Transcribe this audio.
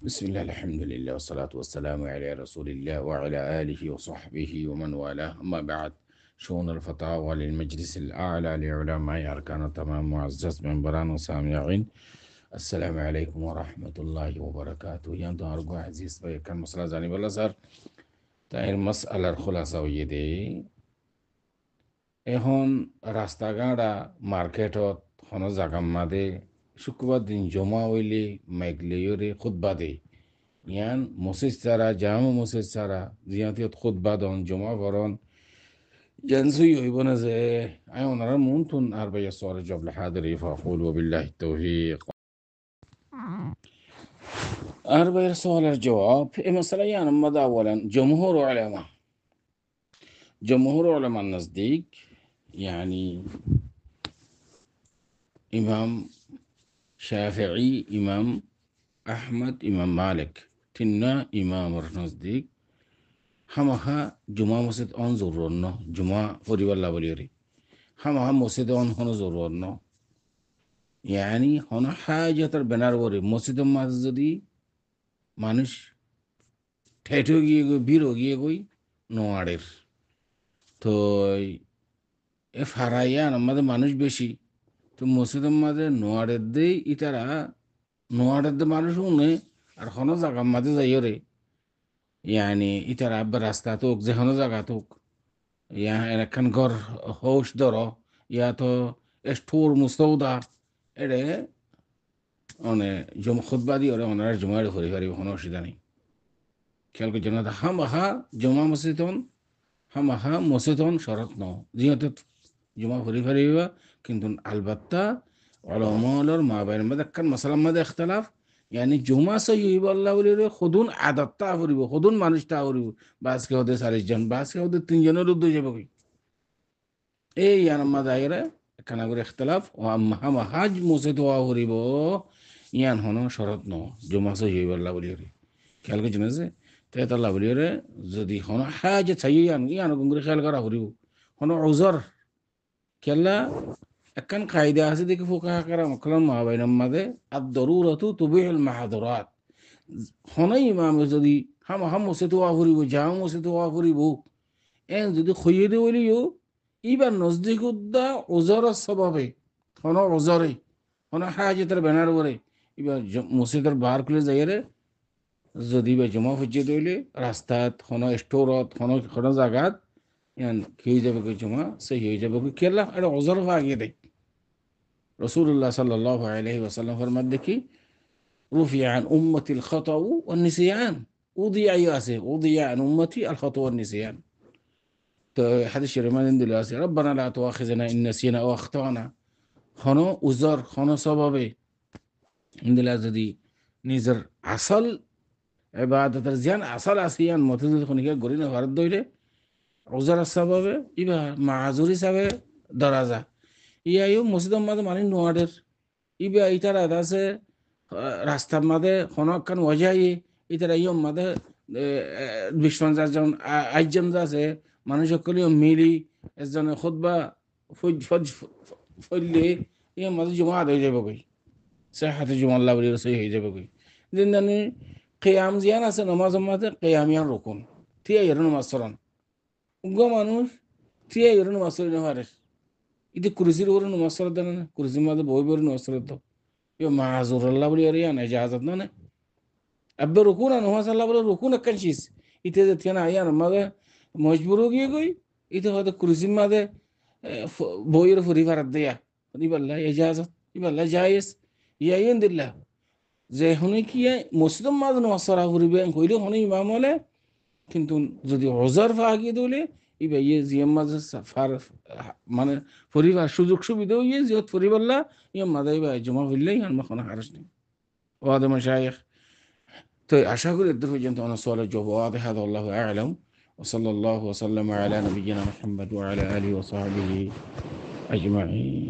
بسم الله الحمد لله والصلاة والسلام على رسول الله وعلى آله وصحبه ومن والاه أما بعد شؤون الفتاوى للمجلس الأعلى لعلماء أركان تمام معزز منبران وسامعين السلام عليكم ورحمة الله وبركاته يندو أرجو عزيز كان مسألة زاني بالله صار তাই মাসআলার খুলাসা হইয়ে দে এখন রাস্তাঘাটা মার্কেটত হন জাগাম মাদে শুক্রবার দিন জমা হইলে মাইকলেয়রে খুতবা দে ইয়ান মসজিদ ছাড়া জামা মসজিদ ছাড়া জিয়াতিয়ত খুতবা দন জমা ভরন جنسي يبون زي أيوة نرى ممكن أربعة صور جبل حاضر فأقول وبالله التوفيق أربعة صور الجواب مثلا يعني ماذا أولا جمهور علماء النزديك يعني إمام شافعي إمام أحمد إمام مالك تنا إمام النزديك হামাহা জুমা মসজিদ অন জরুর ন জুমা পরিবাল্লা বলিয়রি হামাহা মসজিদ অন হন জরুর ন ইয়ানি হন হাজাতার বেনার বরে মসজিদের মাঝে যদি মানুষ ঠেঠ গিয়ে গই ভিড় গিয়ে গই নোয়ারের তো এ ফারাইয়া আমাদের মানুষ বেশি তো মসজিদের মাঝে নোয়ারের দেই ইতারা নোয়ারের দে মানুষ উনে আর হন জায়গার মাঝে যাইরে يعني إترا براستا توك زهنا زاغا توك يعني كان غور هوش درو يا تو اشتور مستودا এরে মানে জম খুতবা দি ওরে ওনারা জমারে হরি হরি কোনো অসুবিধা নেই খেয়াল করে জন্য হামাহা জমা মসজিদন শরত ন যেহেতু জমা হরি হরি কিন্তু আলবাত্তা ওলামার মা বাইরের মধ্যে কান মাসালার মধ্যে ইখতিলাফ يعني জুমা সহিব আল্লাহ বলে খুদুন আদতটা করিব খুদুন মানুষটা করিব বাসকে হতে 40 জন বাসকে হতে 3 জনের উদ্দ যাবে কই এই আনমা দায়রা কানা করে ইখতিলাফ ও আম্মা হাজ মসজিদ ওয়া করিব ইয়ান হনো শরত ন জুমা সহিব আল্লাহ বলে খেয়াল করে জানেন তে আল্লাহ বলে যদি হনো হাজ ছাইয়ান ইয়ান গুংরে খেয়াল করা করিব হনো উজর কেলা একখান কায়দা আছে দেখি ফুকাহা কারাম কালাম মা বাইনাম মাদে আদ-দারুরাতু তুবিহুল মাহদুরাত হনাই ইমাম যদি হাম মসজিদ ওয়া করিব জাম মসজিদ ওয়া করিব এন যদি খইয়ে দে বলিও ইবা নজদিক উদ্দা উজরের স্বভাবে হন উজরে হন হাজতের ব্যানার বরে ইবা মসজিদের বার খুলে যাইরে যদি বা জমা হজ্জে দইলে রাস্তাত হন স্টোরত হন জায়গাত ইয়ান হয়ে যাবে কই জমা সেই হয়ে যাবে কই কেলা এটা উজর ভাগিয়ে দেয় রসুল্লাহ সাল্লাল্লাহু আলাইহি ওয়াসাল্লাম ফরমান দেখি রুফিয়া আন উম্মতিল খাতাউ ওয়ান নিসিয়ান উদিয়া আন উম্মতি আল খাতাউ ওয়ান নিসিয়ান তো হাদিস শরীফে মানে দিল আছে রব্বানা লা তুআখিযনা ইন নাসিনা আও আখতানা হনো উজর হনো সবাবে ইন্দিলা যদি নিজের আসল ইবাদতের জিয়ান আসল আসিয়ান মতে যদি খনিকে গরিনা ভারত দইলে উজর সবাবে ইবা মাযুরি সাবে দরাজা ইয়াইও মসজিদের মাঝে মানে নোয়ারের ইবা ইতারা আছে রাস্তার মাঝে হনকান ওয়াজাই ইতারা ইয়ম মাঝে 20-50 জন আইজন আছে মানুষ সকলেও মিলি একজনে খুতবা ফজলে ইয়ম মাঝে জমা হয়ে যাবে কই সে হাতে জমা আল্লাহ বলি রসই হয়ে যাবে কই দিন জানি কেয়াম জিয়ান আছে নমাজ মাঝে কেয়ামিয়ান রকম থিয়া এর নমাজ সরান উগ্র মানুষ থিয়া এর নমাজ সরানো পারে ইতি কুরসির ওরে নমাজ সরাত দেন না কুরসির মাঝে বই বই নমাজ সরাত ইয়ে মাহাজুর আল্লাহ বলি আর ইয়ান ইজাজত না আব্বে রুকুন নমাজ আল্লাহ বলে রুকুন একখান চিজ ইতে যে থিয়া না ইয়ান মাঝে মজবুর গিয়ে গই ইতে হয়তো কুরসির মাঝে বইয়ের ফুরি ফারাত দেয়া ইবাল্লাহ ইজাজত ইবাল্লাহ জায়েজ ইয়াইন দিল্লাহ যে হনে কি মসজিদের মাঝে নমাজ সরা করিবে কইলে হনে ইমাম হলে কিন্তু যদি ওজর ফাগিয়ে দিলে ইবা ইয়ে জিয়াম মাঝে ফার মানে পরিবার সুযোগ সুবিধা ইয়ে জিয়ত পরিবারলা ইয়ে মাদা ইবা জমা হইলেই আর কোনো হারস নেই ওয়াদা মাশায়েখ তো আশা করি এত পর্যন্ত অনেক সওয়ালের জবাব ওয়াদা হাদা আল্লাহু আ'লাম ওয়া সাল্লাল্লাহু ওয়া সাল্লামা আলা নবিয়িনা মুহাম্মদ ওয়া আলা আলিহি ওয়া সাহবিহি আজমাইন